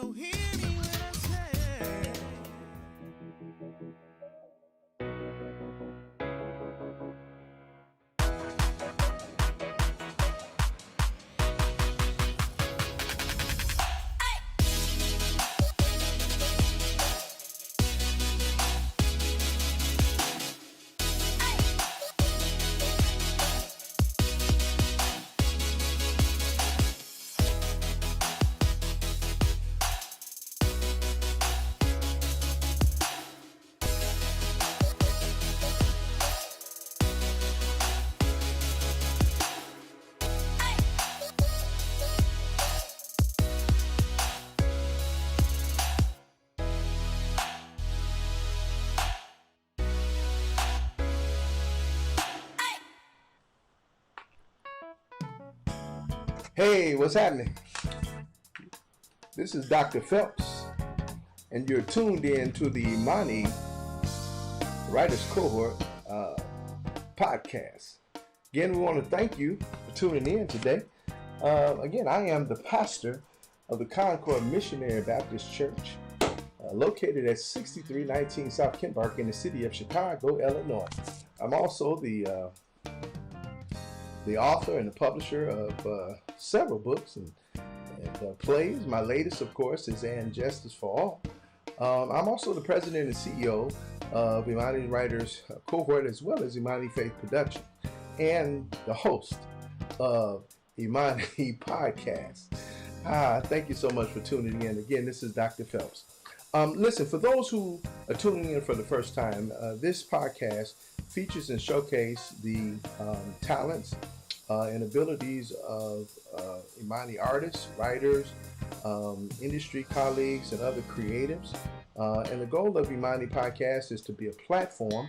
So hear me when I say. Hey, what's happening? This is Dr. Phelps, and you're tuned in to the Imani Writers Cohort podcast. Again, we want to thank you for tuning in today. Again, I am the pastor of the Concord Missionary Baptist Church, located at 6319 South Kentbark in the city of Chicago, Illinois. I'm also the author and the publisher of several books and plays. My latest, of course, is And Justice for All. I'm also the president and CEO of Imani Writers Cohort, as well as Imani Faith Production, and the host of Imani Podcast. Thank you so much for tuning in. Again, this is Dr. Phelps. Listen, for those who are tuning in for the first time, this podcast features and showcases the talents and abilities of Imani artists, writers, industry colleagues, and other creatives. And the goal of Imani Podcast is to be a platform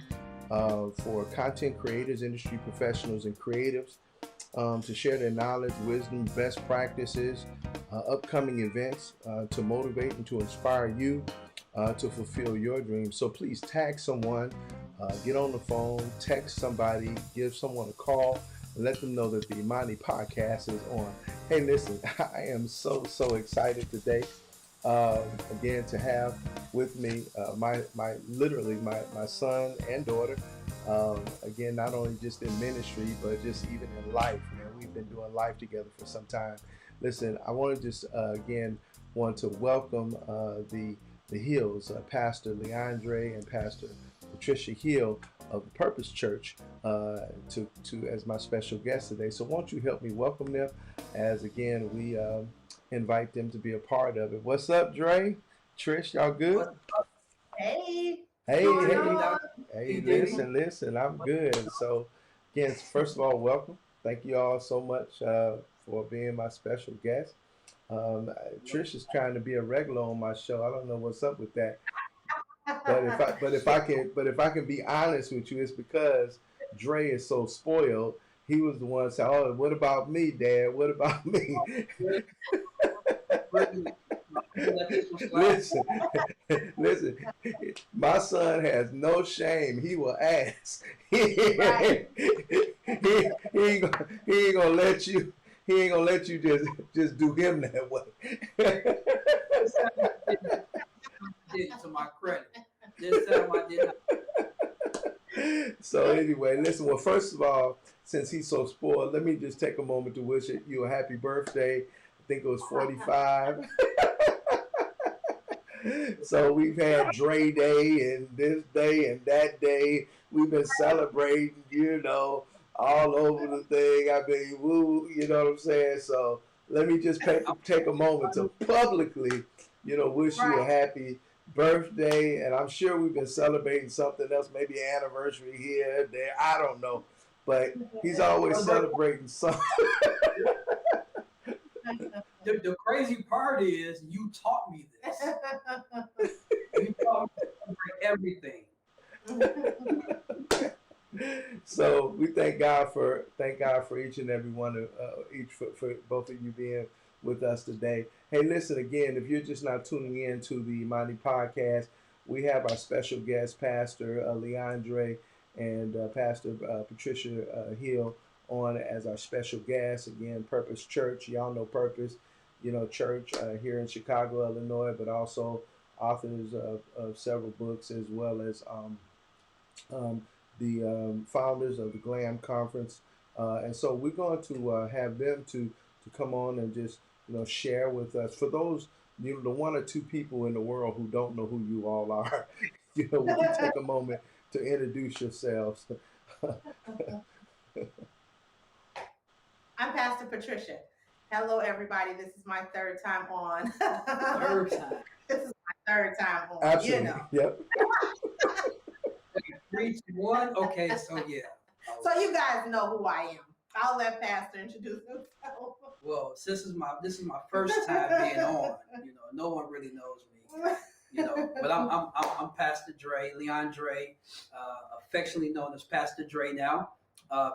for content creators, industry professionals, and creatives to share their knowledge, wisdom, best practices, upcoming events, to motivate and to inspire you to fulfill your dreams. So please tag someone, get on the phone, text somebody, give someone a call, and let them know that the Imani Podcast is on. Hey, listen, I am so excited today, again, to have with me my son and daughter. Again, not only just in ministry, but just even in life. Man, we've been doing life together for some time. Listen, I want to just want to welcome the Hills, Pastor Leandre and Pastor Patricia Hill of the Purpose Church, to as my special guest today. So won't you help me welcome them, as again we invite them to be a part of it. What's up, Dre? Trish, y'all good? Hey. Hey, listen, I'm good. So again, first of all, welcome. Thank you all so much for being my special guest. Trish is trying to be a regular on my show. I don't know what's up with that. But if I can be honest with you, it's because Dre is so spoiled. He was the one saying, "Oh, what about me, Dad? What about me?" Listen. My son has no shame. He will ask. He ain't gonna let you. He ain't gonna let you just do him that way. To my credit. This time I did not. So anyway, listen, well, first of all, since he's so spoiled, let me just take a moment to wish you a happy birthday. I think it was 45. So we've had Dre Day and this day and that day. We've been celebrating, all over the thing. I mean, woo, you know what I'm saying? So let me just take a moment to publicly, wish you a happy birthday. And I'm sure we've been celebrating something else, maybe an anniversary here, there, I don't know. But he's always celebrating something. The crazy part is you taught me this. You taught me to celebrate everything. So we thank God for each and every one of for both of you being with us today. Hey, listen, again, if you're just not tuning in to the Imani Podcast, we have our special guest, Pastor Leandre and Pastor Patricia Hill, on as our special guest. Again, Purpose Church, y'all know Purpose. church here in Chicago, Illinois, but also authors of several books, as well as um, the founders of the GLAM conference. And so we're going to have them to come on and just share with us. For those the one or two people in the world who don't know who you all are, would you take a moment to introduce yourselves? I'm Pastor Patricia. Hello, everybody. This is my third time on. Third time. This is my third time on. Absolutely. Yep. 3, 2, 1. Okay, so yeah. So you guys know who I am. I'll let Pastor introduce himself. Well, this is my first time being on. No one really knows me. But I'm Pastor Dre, Leon Dre, affectionately known as Pastor Dre now,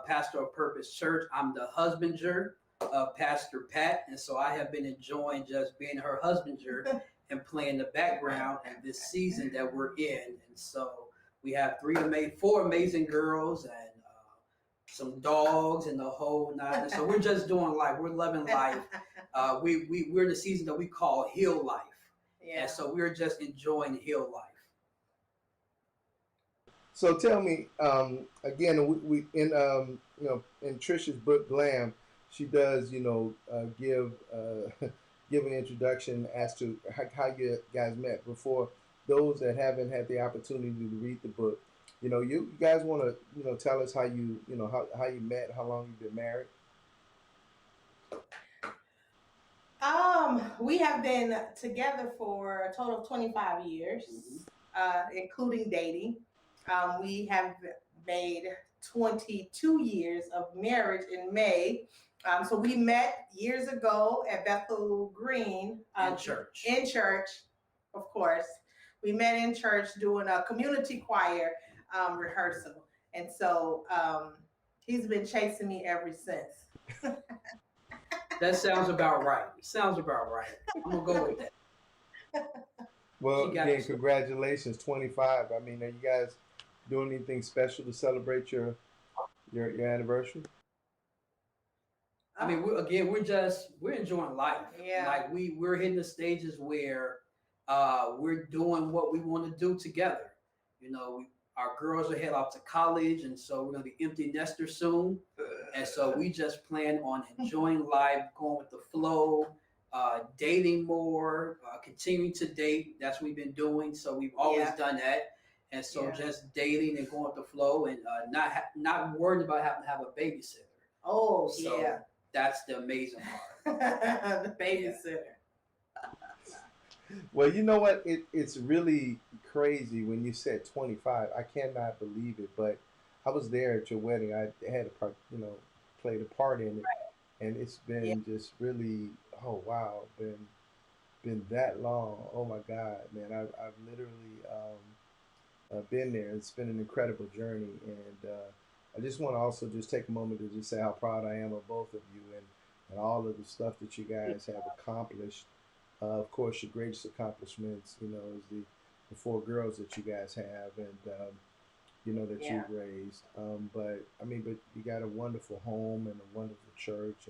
pastor of Purpose Church. I'm the husbander of Pastor Pat, and so I have been enjoying just being her husbander and playing the background in this season that we're in. And so we have 4 amazing girls and some dogs and the whole nine. And so we're just doing life. We're loving life. We're in the season that we call Heal Life. Yeah. And so we're just enjoying Heal Life. So tell me, again, we in in Trish's book GLAM, she does give give an introduction as to how you guys met. Before those that haven't had the opportunity to read the book, you guys want to tell us how you how you met, how long you've been married. We have been together for a total of 25 years, including dating. We have made 22 years of marriage in May. So we met years ago at Bethel Green in church. In church, of course. We met in church doing a community choir rehearsal. And so he's been chasing me ever since. That sounds about right. I'm gonna go with that. Well, again, congratulations, 25. I mean, are you guys doing anything special to celebrate your anniversary? I mean, we're enjoying life. Yeah. Like we're hitting the stages where we're doing what we want to do together. Our girls are head off to college, and so we're gonna be empty nesters soon. And so we just plan on enjoying life, going with the flow, dating more, continuing to date. That's what we've been doing. So we've always done that. And so just dating and going with the flow, and not worried about having to have a babysitter. Oh, so yeah. That's the amazing part. The babysitter. Well, you know what? It's really crazy when you said 25. I cannot believe it, but I was there at your wedding. I had a part, played a part in it, and it's been just really, oh wow, been that long. Oh my God, man, I've literally been there. It's been an incredible journey, and I just want to also just take a moment to just say how proud I am of both of you and all of the stuff that you guys have accomplished. Of course, your greatest accomplishments, is the 4 girls that you guys have, and that you've raised. But you got a wonderful home and a wonderful church,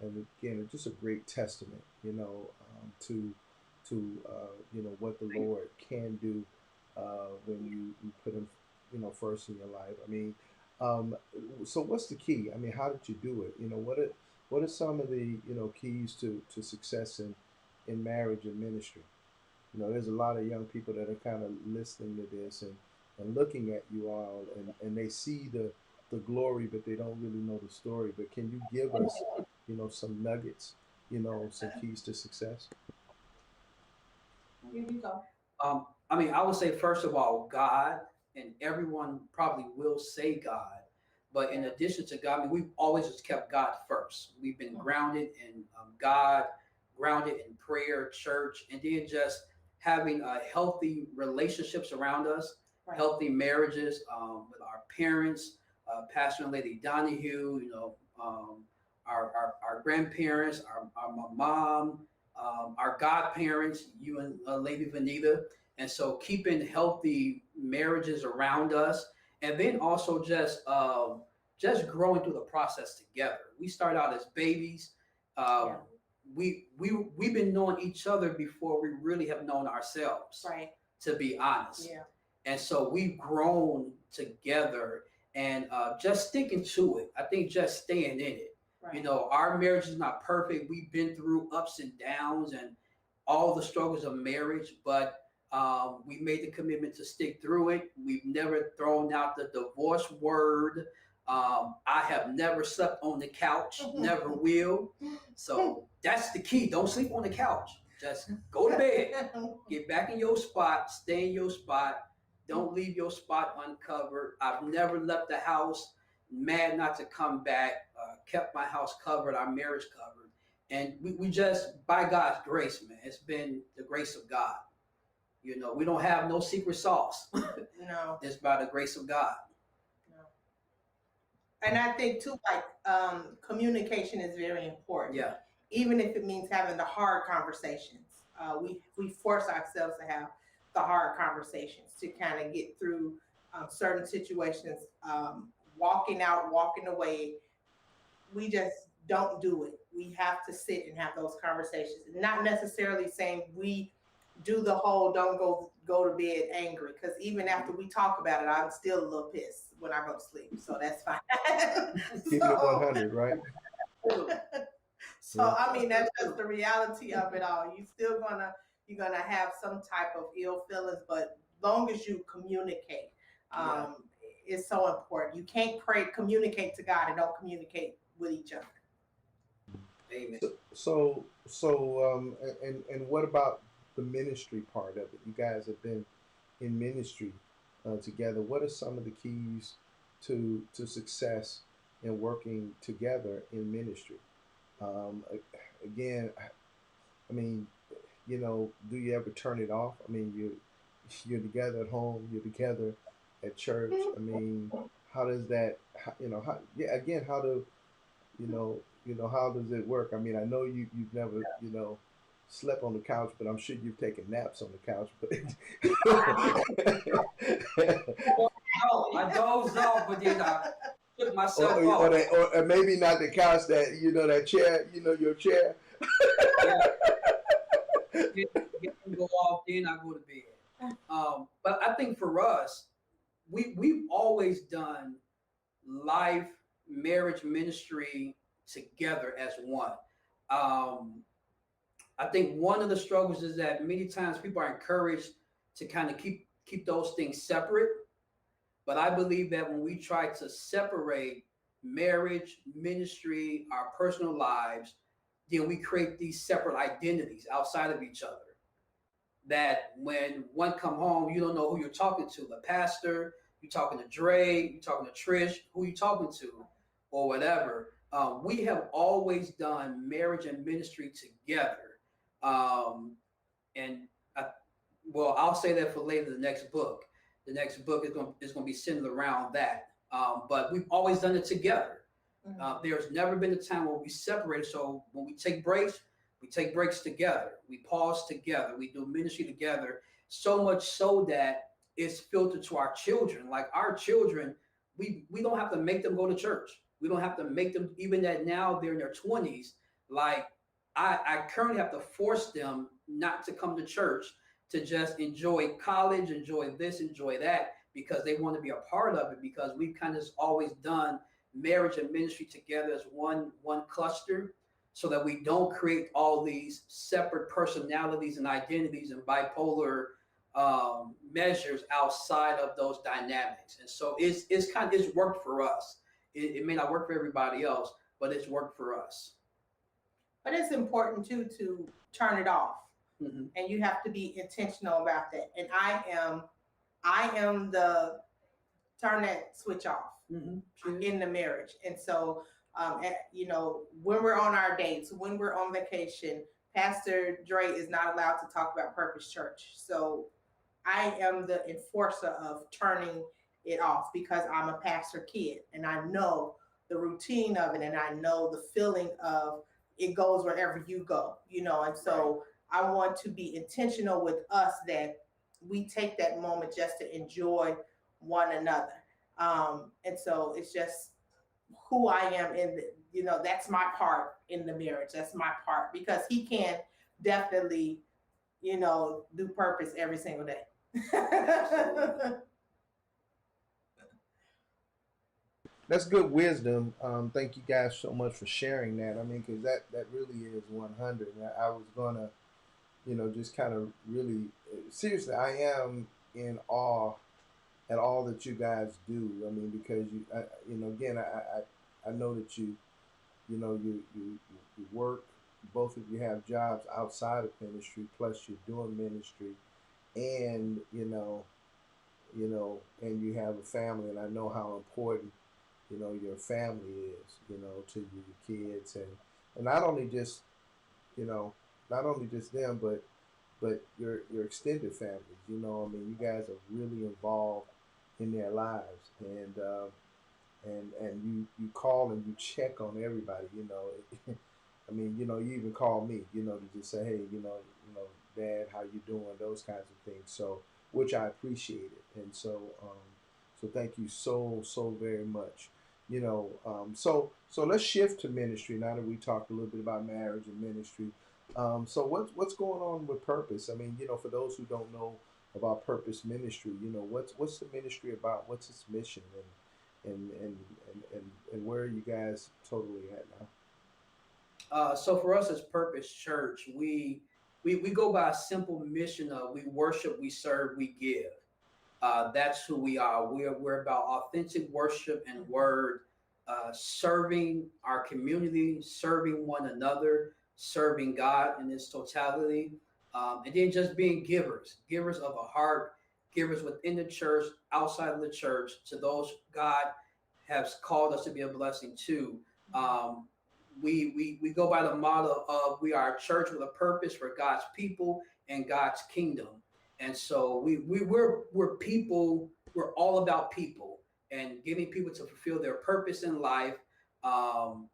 and again, just a great testament, to what the Lord can do when you put Him, first in your life. I mean, so what's the key? I mean, how did you do it? What are some of the keys to success in marriage and ministry? There's a lot of young people that are kind of listening to this and looking at you all, and they see the glory, but they don't really know the story. But can you give us, some nuggets, some keys to success? Here you go. I would say, first of all, God, and everyone probably will say God, but in addition to God, we've always just kept God first. We've been grounded in God, grounded in prayer, church, and then just having healthy relationships around us, healthy marriages with our parents, Pastor and Lady Donahue, our grandparents, our mom, our godparents, you and Lady Vanita. And so keeping healthy marriages around us, and then also just growing through the process together. We start out as babies. we've been knowing each other before we really have known ourselves, Right. to be honest. Yeah. And so we've grown together, and just sticking to it. I think just staying in it. Right. You know, our marriage is not perfect. We've been through ups and downs and all the struggles of marriage, but we made the commitment to stick through it. We've never thrown out the divorce word. I have never slept on the couch, never will. So that's the key. Don't sleep on the couch. Just go to bed, get back in your spot, stay in your spot. Don't leave your spot uncovered. I've never left the house mad not to come back. Kept my house covered, our marriage covered. And we just, by God's grace, man, it's been the grace of God. You know, we don't have no secret sauce. No. It's by the grace of God. No. And I think too, like communication is very important. Yeah. Even if it means having the hard conversations. We force ourselves to have the hard conversations to kind of get through certain situations. Walking out, walking away, we just don't do it. We have to sit and have those conversations. Not necessarily saying we do the whole don't go to bed angry, because even after we talk about it, I'm still a little pissed when I go to sleep. So that's fine. Keep it 100, right? So I mean, that's just the reality of it all. You're gonna have some type of ill feelings, but long as you communicate, it's so important. You can't communicate to God and don't communicate with each other. Amen. And what about the ministry part of it? You guys have been in ministry together. What are some of the keys to success in working together in ministry? Again, I mean, you know, do you ever turn it off? I mean, you're together at home, you're together at church. I mean, how does that, how do, how does it work? I mean, I know you've never, slept on the couch, but I'm sure you've taken naps on the couch. I dozed off, but then I took myself or, off. or maybe not the couch, that, that chair, your chair. Get them go off, then I go to bed. But I think for us, we've always done life, marriage, ministry together as one. I think one of the struggles is that many times people are encouraged to kind of keep those things separate. But I believe that when we try to separate marriage, ministry, our personal lives, then we create these separate identities outside of each other. That when one come home, you don't know who you're talking to. The pastor, you're talking to Dre, you're talking to Trish, who you talking to, or whatever. We have always done marriage and ministry together. I'll say that for later, the next book. The next book is going to be centered around that. But we've always done it together. There's never been a time where we separated. So when we take breaks together. We pause together. We do ministry together. So much so that it's filtered to our children. Like our children, we don't have to make them go to church. We don't have to make them, even that now they're in their 20s. Like I currently have to force them not to come to church, to just enjoy college, enjoy this, enjoy that, because they want to be a part of it, because we've kind of always done marriage and ministry together as one cluster, so that we don't create all these separate personalities and identities and bipolar measures outside of those dynamics. And so it's worked for us. It may not work for everybody else, but it's worked for us. But it's important too to turn it off. Mm-hmm. And you have to be intentional about that. And I am the turn that switch off in the marriage. And so, when we're on our dates, when we're on vacation, Pastor Dre is not allowed to talk about Purpose Church. So I am the enforcer of turning it off, because I'm a pastor kid and I know the routine of it, and I know the feeling of it goes wherever you go, and so I want to be intentional with us that we take that moment just to enjoy one another. And so it's just who I am in that's my part in the marriage. That's my part because he can definitely, do purpose every single day. That's good wisdom. Thank you guys so much for sharing that. I mean, because that really is 100. I was gonna, just kind of really seriously, I am in awe at all that you guys do. I mean, because again, I know that you work. Both of you have jobs outside of ministry. Plus, you're doing ministry, and and you have a family. And I know how important your family is, to you, your kids, and not only just you know not only just them, but your extended families. I mean, you guys are really involved in their lives, and you call and you check on everybody. I mean, you even call me, to just say, hey, Dad, how you doing? Those kinds of things. So, which I appreciate it, and so thank you so very much. So let's shift to ministry now that we talked a little bit about marriage and ministry. So what's going on with Purpose? I mean, for those who don't know about Purpose Ministry, what's the ministry about? What's its mission, and where are you guys totally at now? So for us as Purpose Church, we go by a simple mission of we worship, we serve, we give. That's who we are. We're about authentic worship and word, serving our community, serving one another, serving God in its totality, and then just being givers of a heart, givers within the church, outside of the church, to those God has called us to be a blessing to. Um, we go by the model of we are a church with a purpose for God's people and God's kingdom. And so we're people. We're all about people and getting people to fulfill their purpose in life, um,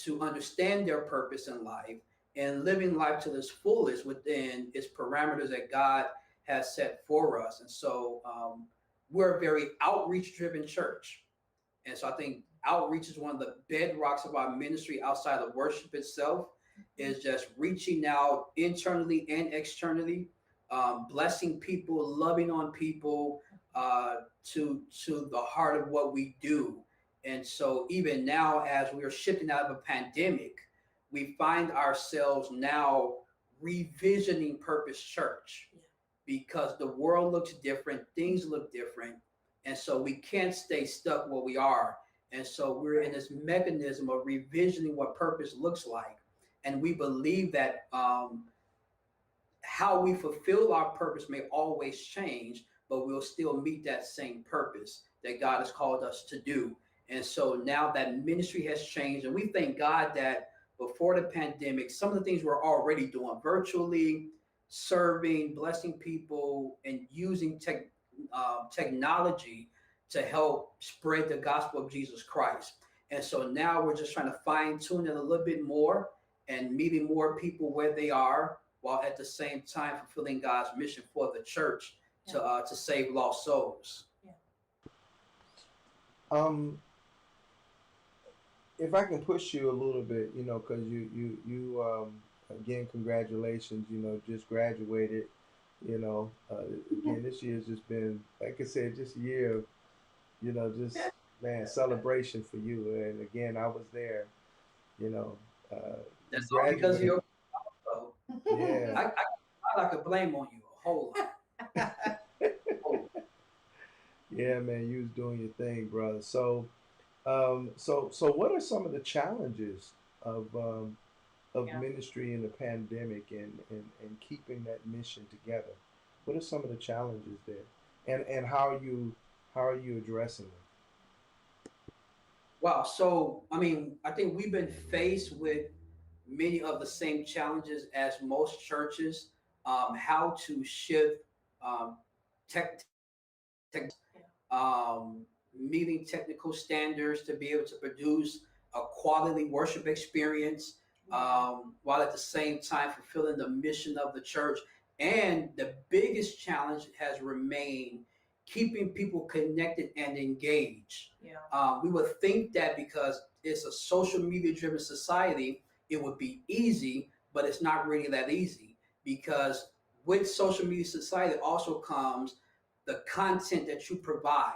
to understand their purpose in life, and living life to this fullest within its parameters that God has set for us. And so we're a very outreach-driven church. And so I think outreach is one of the bedrocks of our ministry outside of worship itself, is just reaching out internally and externally, blessing people, loving on people, to the heart of what we do. And so even now, as we are shifting out of a pandemic, we find ourselves now revisioning Purpose Church, because the world looks different, things look different, and so we can't stay stuck where we are. And so we're in this mechanism of revisioning what purpose looks like. And we believe that how we fulfill our purpose may always change, but we'll still meet that same purpose that God has called us to do. And so now that ministry has changed, and we thank God that before the pandemic, some of the things we're already doing virtually, serving, blessing people, and using technology to help spread the gospel of Jesus Christ. And so now we're just trying to fine tune it a little bit more and meeting more people where they are, while at the same time fulfilling God's mission for the church to save lost souls. Um, if I can push you a little bit, because you again, congratulations, just graduated. Again, this year's just been, like I said, just a year of, just man, celebration for you. And again, I was there. You know, you That's all because of graduated. your. So Yeah. I could blame on you a whole lot. Yeah, man, you was doing your thing, brother. So what are some of the challenges of Yeah. ministry in the pandemic, and keeping that mission together? What are some of the challenges there, and how are you addressing them? Wow. So, I mean, I think we've been faced with many of the same challenges as most churches. How to shift um, tech, um, meeting technical standards to be able to produce a quality worship experience, while at the same time fulfilling the mission of the church. And the biggest challenge has remained keeping people connected and engaged. Yeah. We would think that because it's a social media driven society, it would be easy, but it's not really that easy because with social media society also comes the content that you provide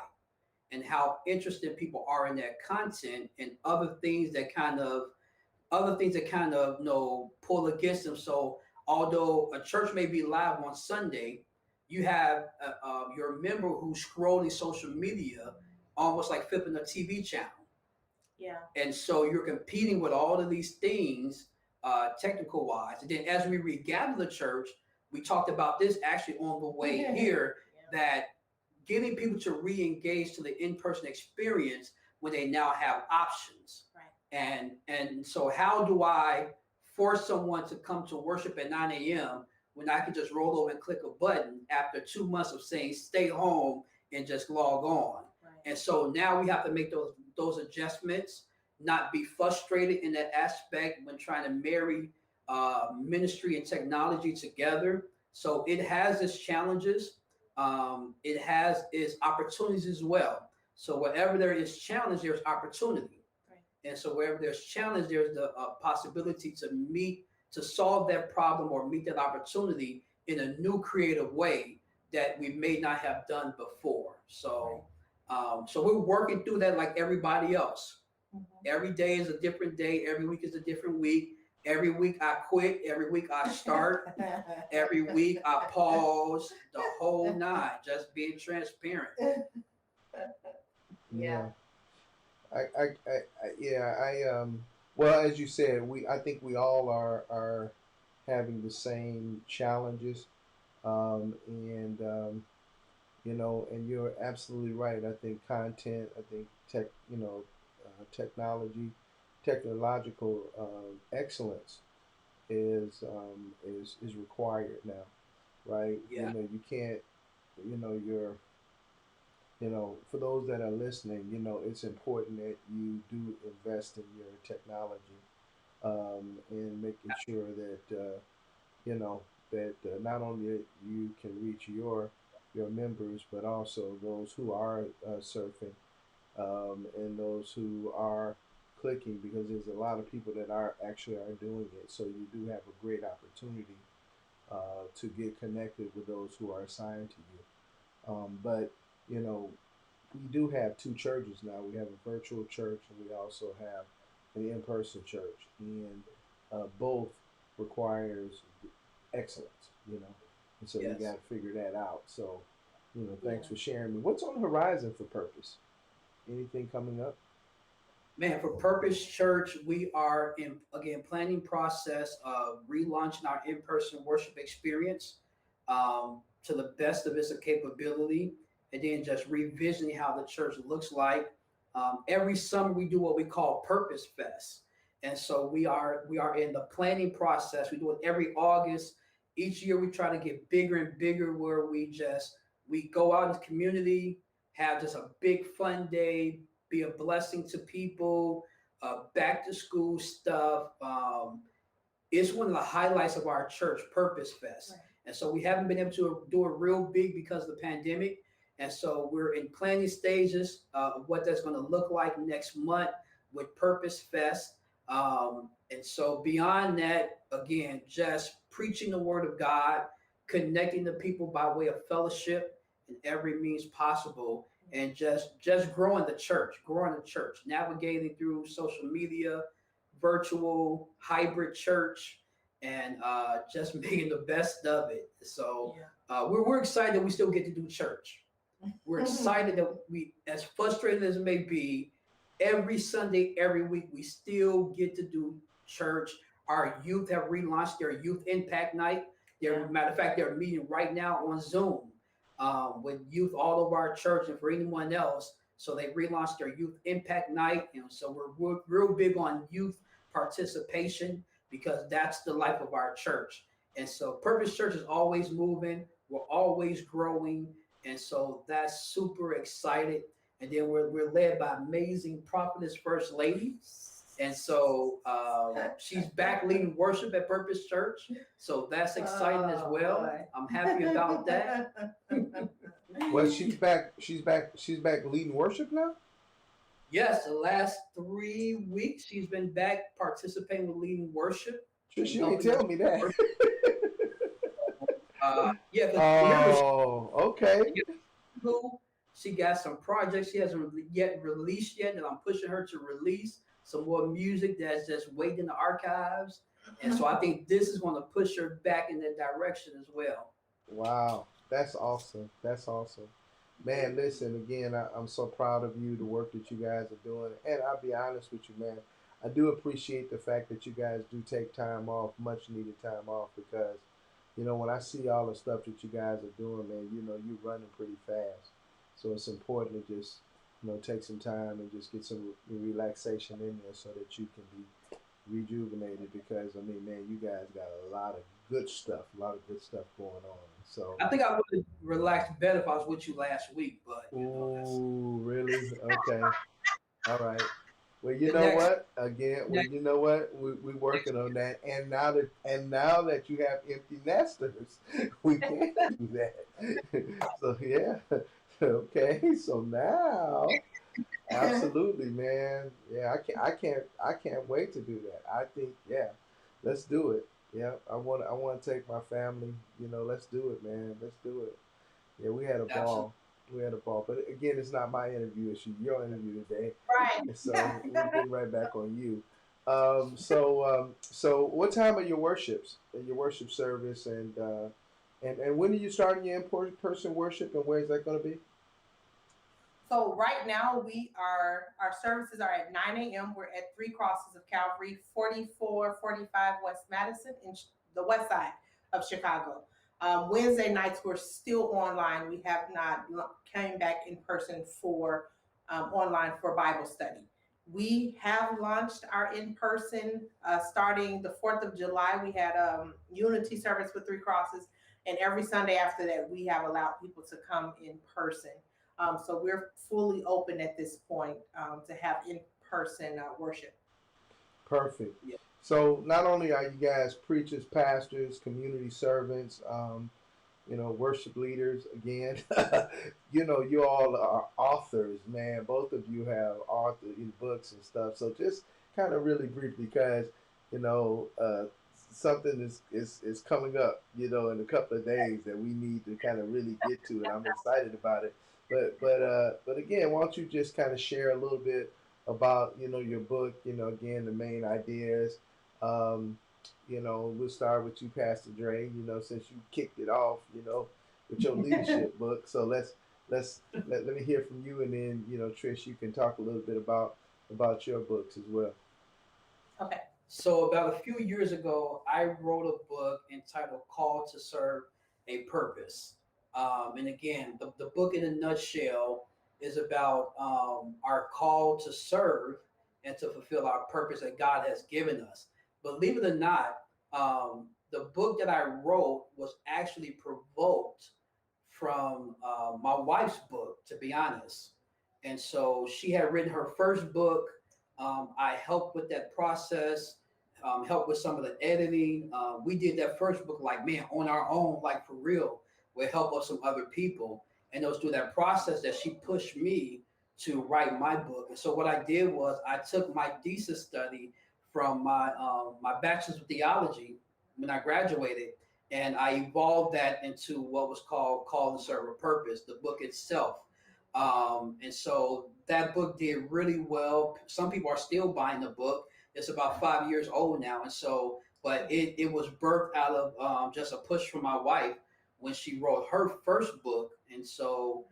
and how interested people are in that content and other things that kind of pull against them. So although a church may be live on Sunday, you have your member who's scrolling social media, almost like flipping a TV channel. Yeah. And so you're competing with all of these things, technical wise. And then as we regather the church, we talked about this actually on the way here, that getting people to re-engage to the in-person experience when they now have options. And so how do I force someone to come to worship at 9 a.m. when I can just roll over and click a button after 2 months of saying stay home and just log on? Right. And so now we have to make those adjustments, not be frustrated in that aspect when trying to marry ministry and technology together. So it has its challenges. It has its opportunities as well. So wherever there is challenge, there's opportunity. And so wherever there's challenge, there's the possibility to solve that problem or meet that opportunity in a new creative way that we may not have done before. So, so we're working through that like everybody else. Every day is a different day. Every week is a different week. Every week I quit. Every week I start. Every week I pause. The whole nine. Just being transparent. Yeah. Well, as you said, I think we all are having the same challenges, and and you're absolutely right. I think content, I think technology, technological excellence is required now, right? Yeah. You can't, you're for those that are listening, it's important that you do invest in your technology, and making sure that not only that you can reach your members, but also those who are surfing, and those who are clicking, because there's a lot of people that are doing it. So you do have a great opportunity to get connected with those who are assigned to you. But we do have two churches now. We have a virtual church, and we also have an in-person church, and both requires excellence. And so Yes. you got to figure that out. So, thanks for sharing me. What's on the horizon for Purpose? Anything coming up? Man, for Purpose Church, we are in planning process of relaunching our in-person worship experience to the best of its capability, and then just revisiting how the church looks like. Every summer we do what we call Purpose Fest, and so we are in the planning process. We do it every August. Each year we try to get bigger and bigger, where we go out in the community, have just a big fun day, be a blessing to people, back to school stuff. It's one of the highlights of our church, Purpose Fest. Right. And so we haven't been able to do it real big because of the pandemic. And so we're in planning stages of what that's going to look like next month with Purpose Fest. And so beyond that, again, just preaching the word of God, connecting the people by way of fellowship in every means possible, and just growing the church, navigating through social media, virtual, hybrid church, and just making the best of it. So we're excited that we still get to do church. We're excited that we, as frustrated as it may be, every Sunday, every week, we still get to do church. Our youth have relaunched their Youth Impact Night. Matter of fact, they're meeting right now on Zoom with youth all over our church and for anyone else. So they relaunched their Youth Impact Night. So we're real big on youth participation, because that's the life of our church. And so Purpose Church is always moving. We're always growing. And so that's super excited. And then we're led by amazing prophetess First Lady. And so she's back leading worship at Purpose Church. So that's exciting as well. Boy. I'm happy about that. Well, she's back. She's back. She's back leading worship now. Yes, the last 3 weeks she's been back participating with leading worship Trish, and you ain't helping us tell me that. worship. Yeah, because remember Oh, okay. school. She got some projects she hasn't yet released yet that I'm pushing her to release. Some more music that's just waiting in the archives. And so I think this is going to push her back in that direction as well. Wow, that's awesome. That's awesome. Man, listen, again, I'm so proud of you, the work that you guys are doing. And I'll be honest with you, man, I do appreciate the fact that you guys do take time off, much needed time off, because, when I see all the stuff that you guys are doing, man, you're running pretty fast. So it's important to just, take some time and just get some relaxation in there so that you can be rejuvenated because I mean, man, you guys got a lot of good stuff going on. So, I think I would have relaxed better if I was with you last week, but that's ooh, really? Okay, all right. Well, you the know next what? Again, well, next you know what? We working on that, and now that you have empty nesters, we can do that. So yeah, okay. So now. Absolutely, man. Yeah, I can't wait to do that. I think, yeah, let's do it. Yeah, I want to take my family. Let's do it, man. Let's do it. Yeah, we had a absolutely. ball. We had a ball. But again, it's not my interview. It's your interview today. Right. And so we're getting right back on you. So what time are your worships? Your worship service, and when are you starting your in-person worship, and where is that going to be? So right now our services are at 9 a.m. We're at Three Crosses of Calvary, 4445 West Madison in the west side of Chicago. Wednesday nights we're still online. We have not came back in person for online for Bible study. We have launched our in person starting the 4th of July. We had unity service with Three Crosses, and every Sunday after that, we have allowed people to come in person. So we're fully open at this point to have in-person worship. Perfect. Yeah. So not only are you guys preachers, pastors, community servants, worship leaders again, you all are authors, man. Both of you have authored in books and stuff. So just kind of really briefly, because, you know, uh, something is coming up, in a couple of days that we need to kind of really get to, and I'm excited about it. But again, why don't you just kind of share a little bit about your book, again the main ideas. Um, we'll start with you, Pastor Dre. Since you kicked it off, with your leadership book. So let me hear from you, and then Trish, you can talk a little bit about your books as well. Okay. So about a few years ago, I wrote a book entitled "Call to Serve: A Purpose." And again, the book in a nutshell is about our call to serve and to fulfill our purpose that God has given us. Believe it or not, the book that I wrote was actually provoked from my wife's book, to be honest. And so she had written her first book. I helped with that process, helped with some of the editing. We did that first book, like, man, on our own, like for real, with help of some other people. And it was through that process that she pushed me to write my book. And so what I did was I took my thesis study from my bachelor's of theology when I graduated, and I evolved that into what was called Call and Serve a Purpose, the book itself. And so that book did really well. Some people are still buying the book. It's about 5 years old now. And so, but it was birthed out of just a push from my wife when she wrote her first book. And so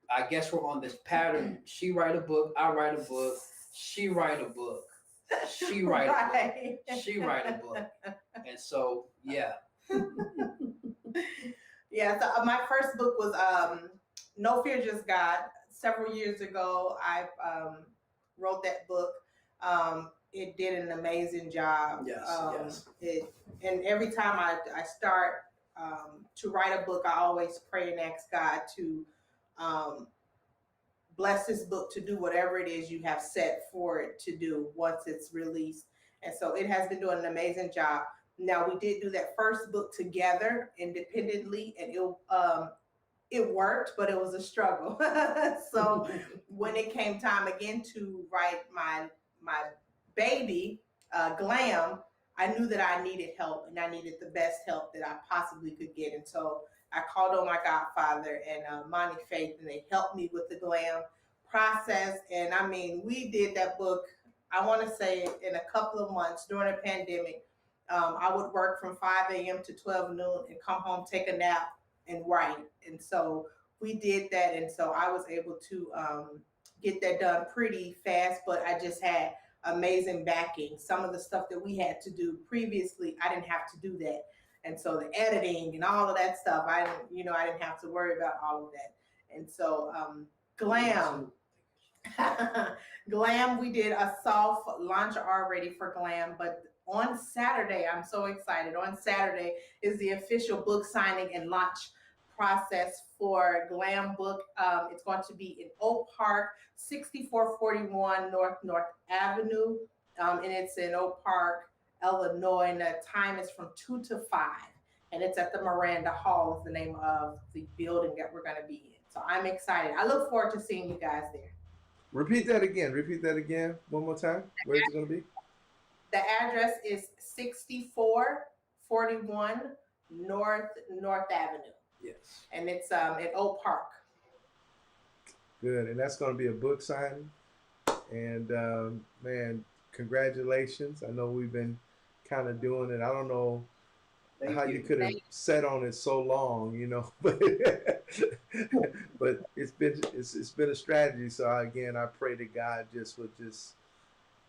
I guess we're on this pattern. She write a book, I write a book, she write a book, she write a book, Right. she write a book. And so, yeah. Yeah. So my first book was No Fear, Just God. Several years ago, I wrote that book. It did an amazing job. Yes, yes. And every time I start to write a book, I always pray and ask God to um, bless this book to do whatever it is you have set for it to do once it's released. And so it has been doing an amazing job. Now we did do that first book together independently, and it worked, but it was a struggle. So when it came time again to write my baby, GLAM, I knew that I needed help and I needed the best help that I possibly could get. And so I called on my godfather and Imani Faith, and they helped me with the GLAM process. And I mean, we did that book, I want to say, in a couple of months during a pandemic. I would work from 5 a.m. to 12 noon and come home, take a nap, and write. And so we did that. And so I was able to get that done pretty fast, but I just had amazing backing. Some of the stuff that we had to do previously, I didn't have to do that. And so the editing and all of that stuff, I didn't have to worry about all of that. And so GLAM, GLAM, we did a soft launch already for GLAM, but on Saturday, I'm so excited. On Saturday is the official book signing and launch process for GLAM book. It's going to be in Oak Park, 6441 North Avenue, and it's in Oak Park, Illinois, and the time is from 2 to 5, and it's at the Miranda Hall is the name of the building that we're going to be in. So I'm excited. I look forward to seeing you guys there. Repeat that again. Repeat that again one more time. Where's it going to be? The address is 6441 North Avenue. Yes. And it's at Oak Park. Good. And that's going to be a book signing. And man, congratulations. I know we've been kind of doing it. I don't know how you could have sat on it so long, you know, but but it's been a strategy. So again, I pray that God just would just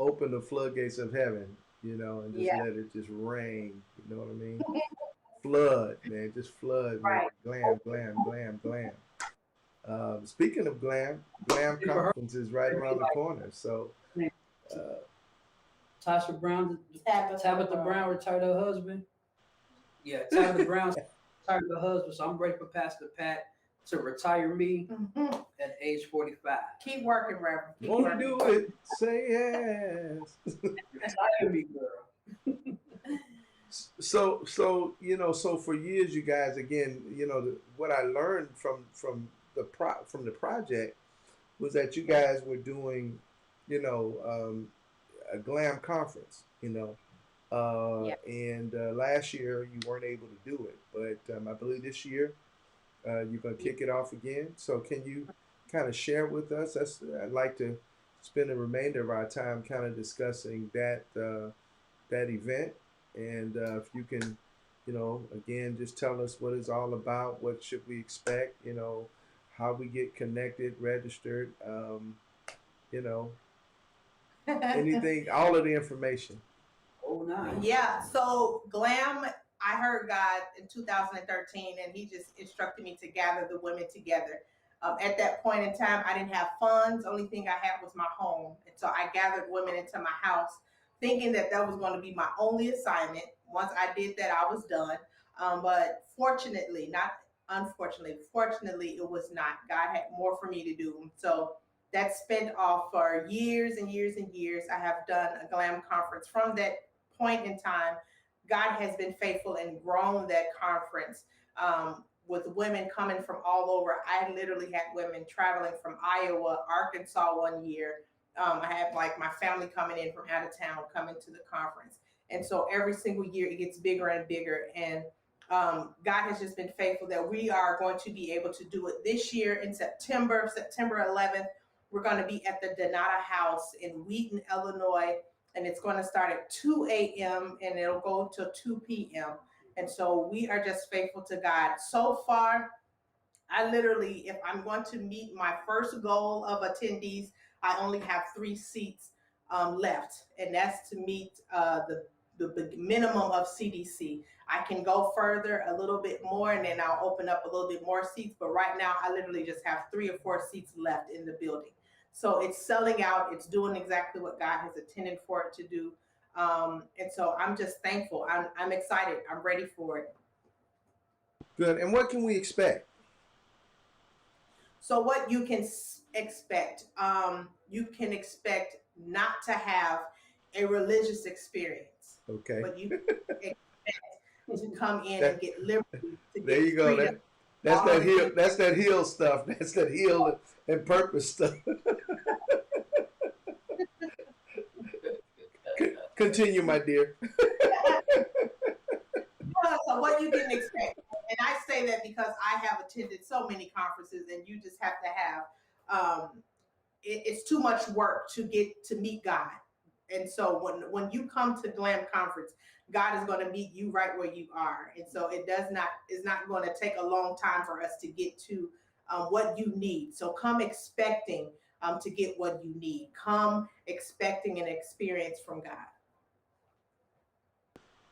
open the floodgates of heaven, you know, and just let it just rain. You know what I mean? Flood, man, just flood. Right. Man. Glam. Speaking of GLAM conference is right around the corner. So Tasha Brown, Tabitha Brown retired her husband. Yeah, Tabitha Brown retired her husband. So I'm ready for Pastor Pat to retire me at age 45. Keep working, Reverend. Keep Wanna working. do it? Say yes. Retire me, girl. So you know, so for years, you guys, again, you know, what I learned from the project was that you guys were doing, you know, a GLAM conference, you know, and last year you weren't able to do it, but I believe this year you're gonna kick it off again. So can you kind of share with us? I'd like to spend the remainder of our time kind of discussing that event. And if you can, you know, again, just tell us what it's all about, what should we expect, you know, how we get connected, registered, you know, anything, all of the information. Oh, nice. Yeah, so GLAM, I heard God in 2013, and he just instructed me to gather the women together. At that point in time, I didn't have funds. Only thing I had was my home. And so I gathered women into my house, thinking that that was going to be my only assignment. Once I did that, I was done. But fortunately, fortunately, it was not. God had more for me to do. So that spent off for years and years and years. I have done a GLAM conference. From that point in time, God has been faithful and grown that conference with women coming from all over. I literally had women traveling from Iowa, Arkansas one year. I had like my family coming in from out of town, coming to the conference. And so every single year it gets bigger and bigger. And God has just been faithful that we are going to be able to do it this year in September 11th. We're going to be at the Donata House in Wheaton, Illinois. And it's going to start at 2 a.m. and it'll go till 2 p.m. And so we are just faithful to God. So far, I literally, if I'm going to meet my first goal of attendees, I only have 3 seats left, and that's to meet the minimum of CDC. I can go further a little bit more, and then I'll open up a little bit more seats. But right now, I literally just have 3 or 4 seats left in the building. So it's selling out. It's doing exactly what God has intended for it to do. And so I'm just thankful. I'm excited. I'm ready for it. Good. And what can we expect? So what you can expect not to have a religious experience. Okay. But you can expect to come in and get liberty. There you go. That's All of that the heal. That's that heal stuff. That's that heal and purpose stuff. Continue, my dear. So what you didn't expect, and I say that because I have attended so many conferences, and you just have to have. It's too much work to get to meet God, and so when you come to GLAM conference, God is going to meet you right where you are, and so it's not going to take a long time for us to get to what you need. So come expecting to get what you need. Come expecting an experience from God.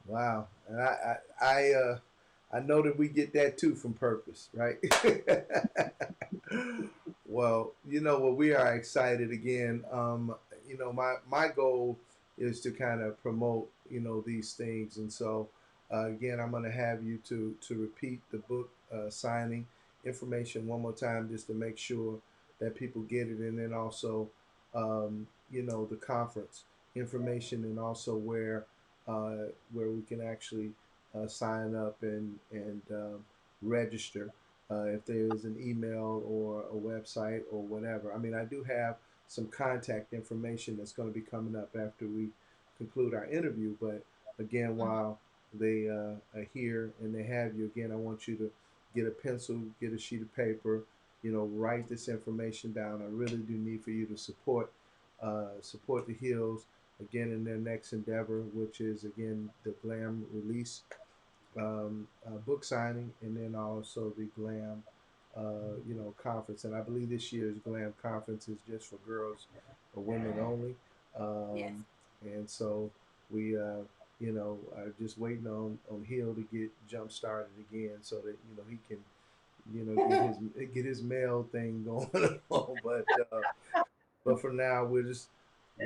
Wow, and I know that we get that too from purpose, right? Well, we are excited again. My goal is to kind of promote these things, and so again, I'm going to have you to repeat the book signing information one more time just to make sure that people get it, and then also the conference information, and also where we can actually sign up and register if there is an email or a website or whatever. I mean, I do have some contact information that's going to be coming up after we conclude our interview. But again, while they are here and they have you, again, I want you to get a pencil, get a sheet of paper, write this information down. I really do need for you to support the Hills again in their next endeavor, which is again the GLAM release book signing, and then also the GLAM conference. And I believe this year's GLAM conference is just for girls or women only. Yes. And so we are just waiting on Hill to get jump started again, so that he can get his mail thing going on. But for now, we'll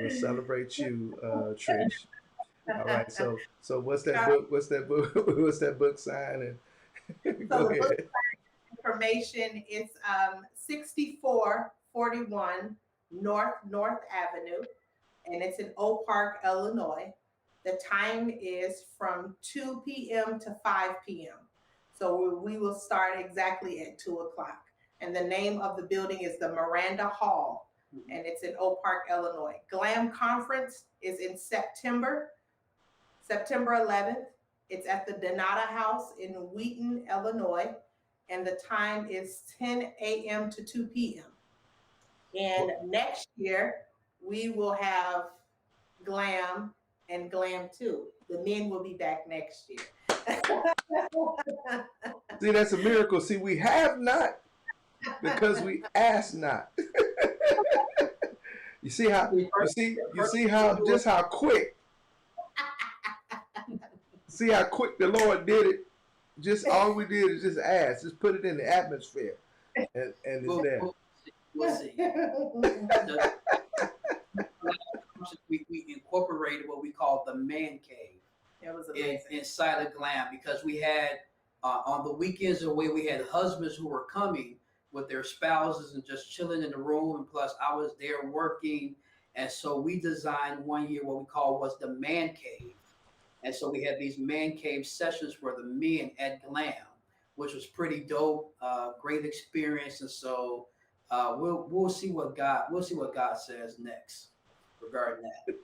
celebrate you, Trish. All right. So what's that book? What's that book? What's that book sign? And So go the book ahead. information is 6441 North Avenue, and it's in Oak Park, Illinois. The time is from 2 p.m. to 5 p.m. So we will start exactly at 2 o'clock. And the name of the building is the Miranda Hall, and it's in Oak Park, Illinois. GLAM conference is in September 11th. It's at the Donata House in Wheaton, Illinois, and the time is 10 a.m. to 2 p.m. And next year, we will have GLAM and GLAM 2. The men will be back next year. See, that's a miracle. See, we have not because we ask not. You see how just how quick. See how quick the Lord did it. Just all we did is just ask, just put it in the atmosphere, and it's there. We'll see. We incorporated what we call the man cave. It was amazing. Inside of GLAM, because we had on the weekends away, we had husbands who were coming with their spouses and just chilling in the room, and plus I was there working, and so we designed one year what we call was the man cave. And so we had these man cave sessions for the men at GLAM, which was pretty dope, great experience. And so we'll see what God says next regarding that.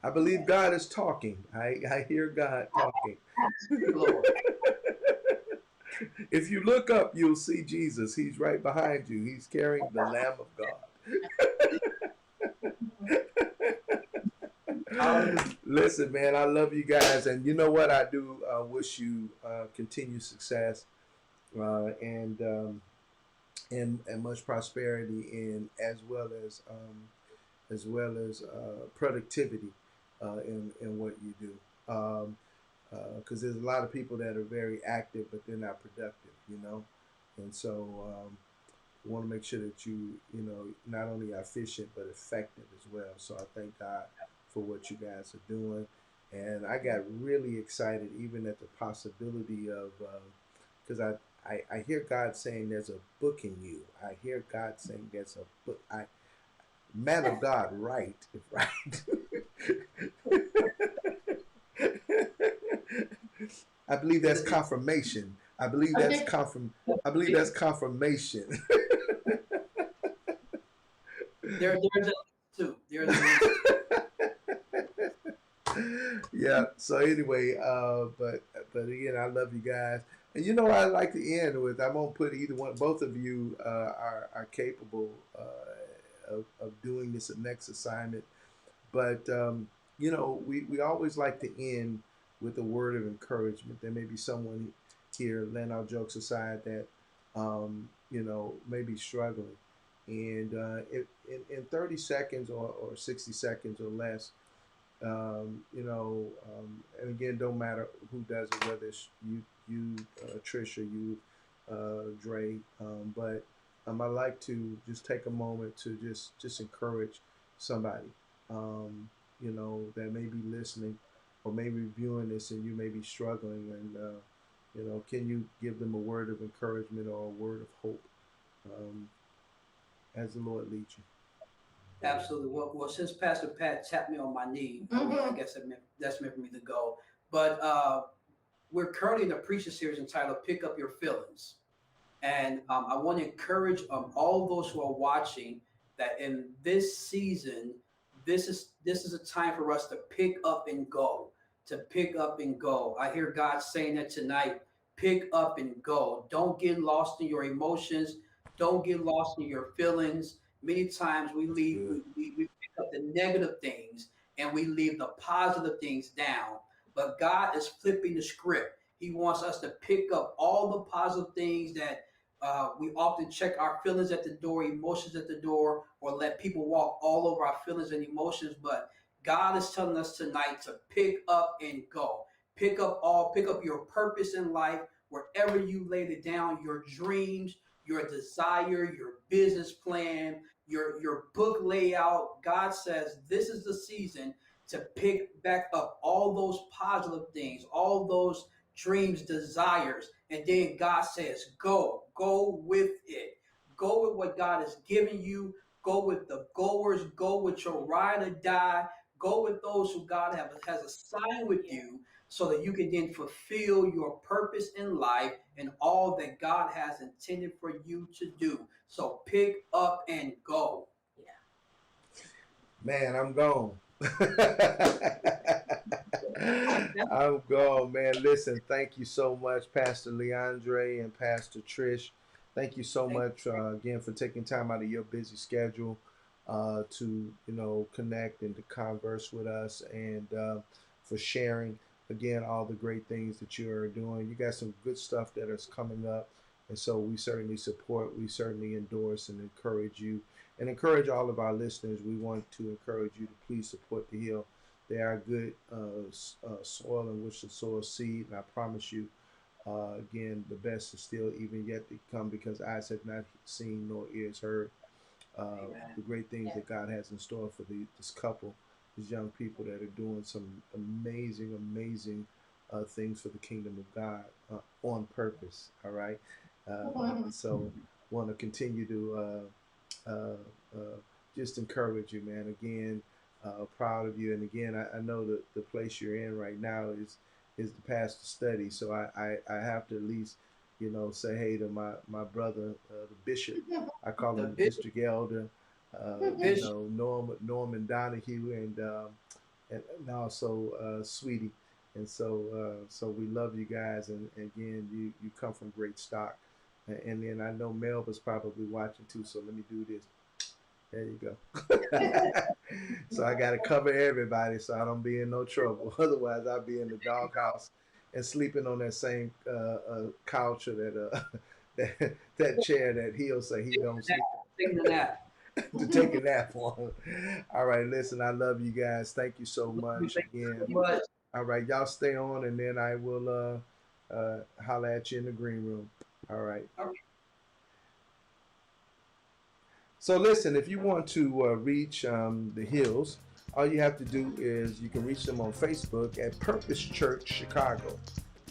I believe God is talking. I hear God talking. If you look up, you'll see Jesus. He's right behind you. He's carrying the Lamb of God. Listen, man, I love you guys, and you know what? I do wish you continued success and much prosperity, and as well as productivity in what you do. Because there's a lot of people that are very active, but they're not productive, and so I want to make sure that you not only are efficient but effective as well. So I thank God for what you guys are doing, and I got really excited even at the possibility of because I hear God saying there's a book in you. I hear God saying there's a book. Man of God, right? I believe that's confirmation. I believe that's I believe that's confirmation. There's a two. There's a Yeah. So anyway, but again, I love you guys, and you know what I like to end with. I won't put either one. Both of you are capable of doing this next assignment, but you know, we always like to end with a word of encouragement. There may be someone here, laying our jokes aside, that you know, may be struggling, and in 30 seconds or 60 seconds or less, you know, and again, don't matter who does it, whether it's you, Trish, or you, Dre. But I like to just take a moment to just encourage somebody, you know, that may be listening or maybe viewing this, and you may be struggling, and you know, can you give them a word of encouragement or a word of hope, as the Lord leads you? Absolutely. Well, since Pastor Pat tapped me on my knee, I guess that's meant for me to go. But we're currently in a preaching series entitled "Pick Up Your Feelings," and I want to encourage all those who are watching that in this season, this is a time for us to pick up and go. To pick up and go. I hear God saying that tonight. Pick up and go. Don't get lost in your emotions. Don't get lost in your feelings. Many times we leave, we pick up the negative things and we leave the positive things down. But God is flipping the script. He wants us to pick up all the positive things that we often check our feelings at the door, emotions at the door, or let people walk all over our feelings and emotions. But God is telling us tonight to pick up and go. Pick up your purpose in life, wherever you laid it down, your dreams, your desire, your business plan, your book layout. God says this is the season to pick back up all those positive things, all those dreams, desires. And then God says, go with it. Go with what God has given you. Go with the goers. Go with your ride or die. Go with those who God has assigned with you, so that you can then fulfill your purpose in life and all that God has intended for you to do. So pick up and go. Man, I'm gone. I'm gone, man. Listen, thank you so much, Pastor Leandre and Pastor Trish. Thank you so much again for taking time out of your busy schedule to, you know, connect and to converse with us, and for sharing again all the great things that you are doing. You got some good stuff that is coming up, and so we certainly support, we certainly endorse and encourage you, and encourage all of our listeners. We want to encourage you to please support the Hill. They are good soil in which to sow a seed, and I promise you, again, the best is still even yet to come, because eyes have not seen nor ears heard the great things that God has in store for this couple, these young people that are doing some amazing things for the kingdom of God on purpose. All right. So want to continue to just encourage you, man. Again, proud of you. And again, I know that the place you're in right now is the pastor study. So I have to at least, you know, say hey to my brother, the bishop. I call him District Elder, you know, Norman Donahue, and also Sweetie. And so we love you guys. And again, you come from great stock. And then I know Melba's probably watching too. So let me do this. There you go. So I got to cover everybody so I don't be in no trouble. Otherwise, I'll be in the doghouse and sleeping on that same couch or that chair that he'll say he don't sleep. Taking a nap. To take a nap on. All right, listen, I love you guys. Thank you so much again. All right, y'all stay on, and then I will holler at you in the green room. All right. So listen, if you want to reach the Hills, all you have to do is you can reach them on Facebook at Purpose Church Chicago.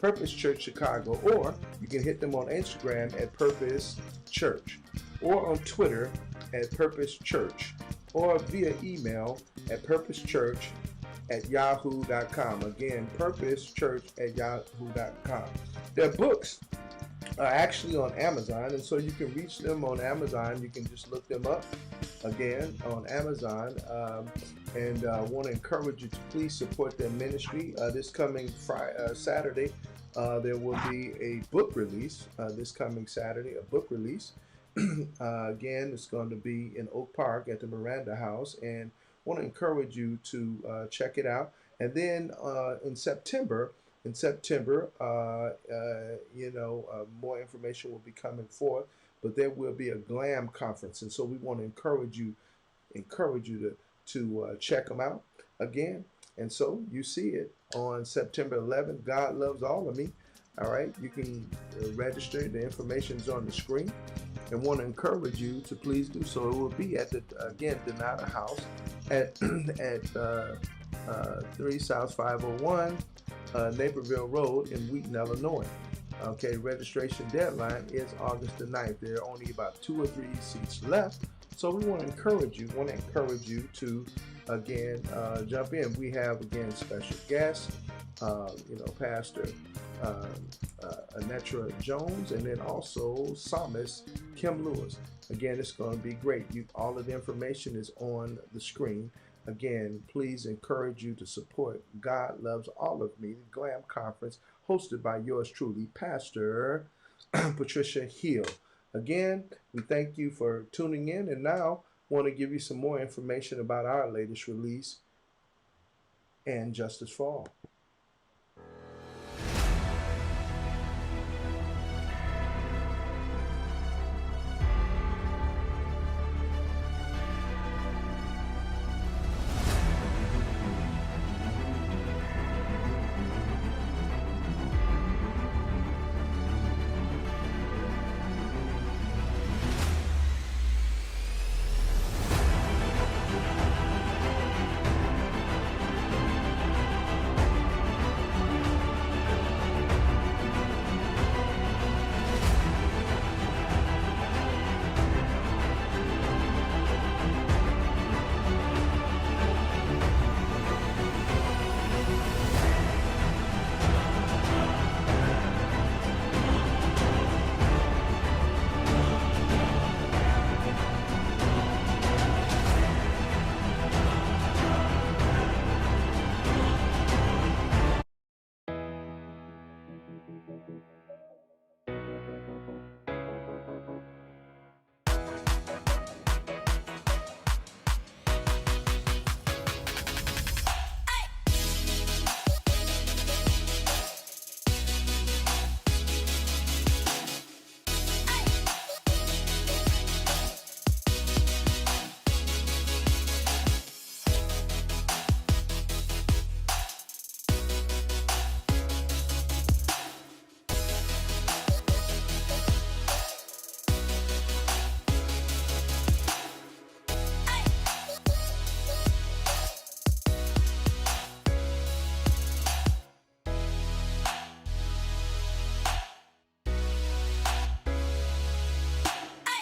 Purpose Church Chicago, or you can hit them on Instagram at Purpose Church, or on Twitter at Purpose Church, or via email at purposechurch purposechurch@yahoo.com. Again, purposechurch@yahoo.com. Their books are actually on Amazon, and so you can reach them on Amazon. You can just look them up again on Amazon. And want to encourage you to please support their ministry. This coming Saturday, there will be a book release. This coming Saturday, a book release. Again, it's going to be in Oak Park at the Miranda House, and want to encourage you to check it out. And then in September, more information will be coming forth, but there will be a GLAM conference, and so we want to encourage you to check them out again. And so you see it on September 11th. God loves all of me. All right, you can register. The information is on the screen, and want to encourage you to please do so. It will be at the Donata House at 3 South 501 Naperville Road in Wheaton, Illinois. Okay, registration deadline is August the 9th. There are only about 2 or 3 seats left, so we want to encourage you. To again jump in. We have again special guests, Pastor Anetra Jones, and then also Psalmist Kim Lewis. Again, it's going to be great. All of the information is on the screen. Again, please encourage you to support God Loves All of Me, the GLAM conference hosted by yours truly, Pastor Patricia Hill. Again, we thank you for tuning in, and now want to give you some more information about our latest release, And Justice for All.